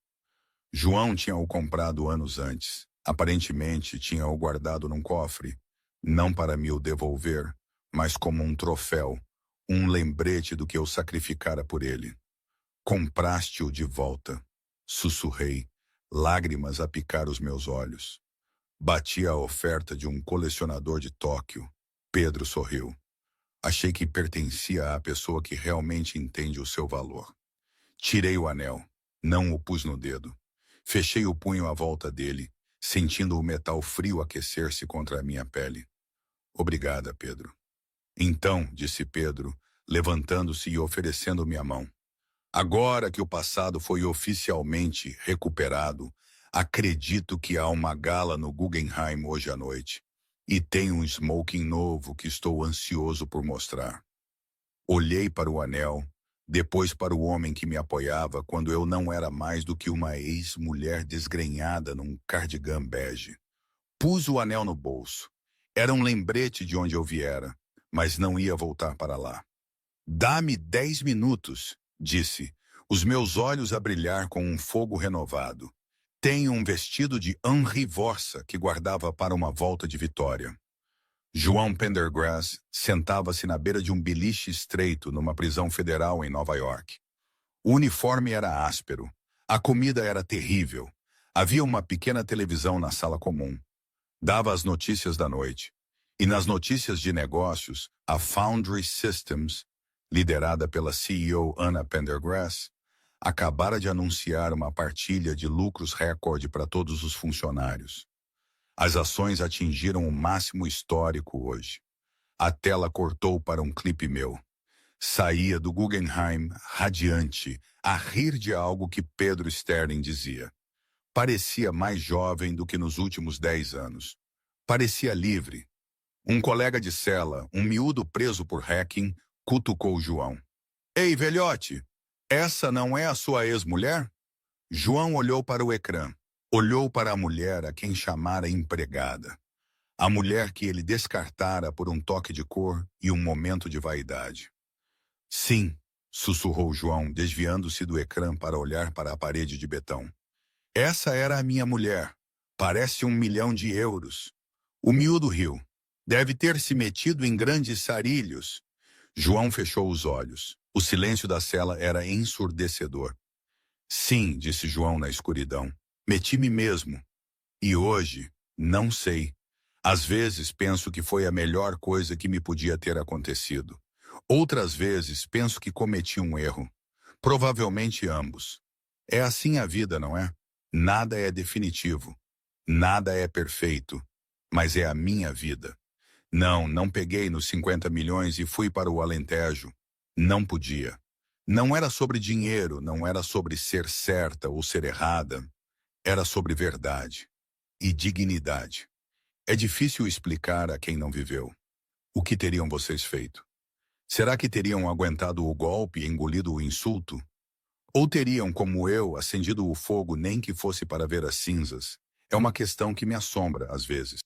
João tinha-o comprado anos antes. Aparentemente, tinha-o guardado num cofre, não para me o devolver, mas como um troféu, um lembrete do que eu sacrificara por ele. "Compraste-o de volta", sussurrei, lágrimas a picar os meus olhos. Bati a oferta de um colecionador de Tóquio. Pedro sorriu. Achei que pertencia à pessoa que realmente entende o seu valor. Tirei o anel. Não o pus no dedo. Fechei o punho à volta dele, sentindo o metal frio aquecer-se contra a minha pele. "Obrigada, Pedro." "Então", disse Pedro, levantando-se e oferecendo-me a mão. "Agora que o passado foi oficialmente recuperado, acredito que há uma gala no Guggenheim hoje à noite. E tenho um smoking novo que estou ansioso por mostrar." Olhei para o anel, depois para o homem que me apoiava quando eu não era mais do que uma ex-mulher desgrenhada num cardigan bege. Pus o anel no bolso. Era um lembrete de onde eu viera, mas não ia voltar para lá. "Dá-me 10 minutos", disse, os meus olhos a brilhar com um fogo renovado. Tenho um vestido de Henri Vorsa que guardava para uma volta de vitória. João Pendergrass sentava-se na beira de um beliche estreito numa prisão federal em Nova York. O uniforme era áspero. A comida era terrível. Havia uma pequena televisão na sala comum. Dava as notícias da noite. E nas notícias de negócios, a Foundry Systems, liderada pela CEO Anna Pendergrass, acabara de anunciar uma partilha de lucros recorde para todos os funcionários. As ações atingiram o máximo histórico hoje. A tela cortou para um clipe meu. Saía do Guggenheim radiante, a rir de algo que Pedro Sterling dizia. Parecia mais jovem do que nos últimos 10 anos. Parecia livre. Um colega de cela, um miúdo preso por hacking, cutucou João. "Ei, velhote, essa não é a sua ex-mulher?" João olhou para o ecrã. Olhou para a mulher a quem chamara empregada. A mulher que ele descartara por um toque de cor e um momento de vaidade. "Sim", sussurrou João, desviando-se do ecrã para olhar para a parede de betão. "Essa era a minha mulher. Parece 1 milhão de euros." O miúdo riu. "Deve ter se metido em grandes sarilhos." João fechou os olhos. O silêncio da cela era ensurdecedor. "Sim", disse João na escuridão. "Meti-me mesmo." E hoje, não sei. Às vezes penso que foi a melhor coisa que me podia ter acontecido. Outras vezes penso que cometi um erro. Provavelmente ambos. É assim a vida, não é? Nada é definitivo. Nada é perfeito. Mas é a minha vida. Não peguei nos 50 milhões e fui para o Alentejo. Não podia. Não era sobre dinheiro, não era sobre ser certa ou ser errada. Era sobre verdade e dignidade. É difícil explicar a quem não viveu. O que teriam vocês feito? Será que teriam aguentado o golpe e engolido o insulto? Ou teriam, como eu, acendido o fogo nem que fosse para ver as cinzas? É uma questão que me assombra às vezes.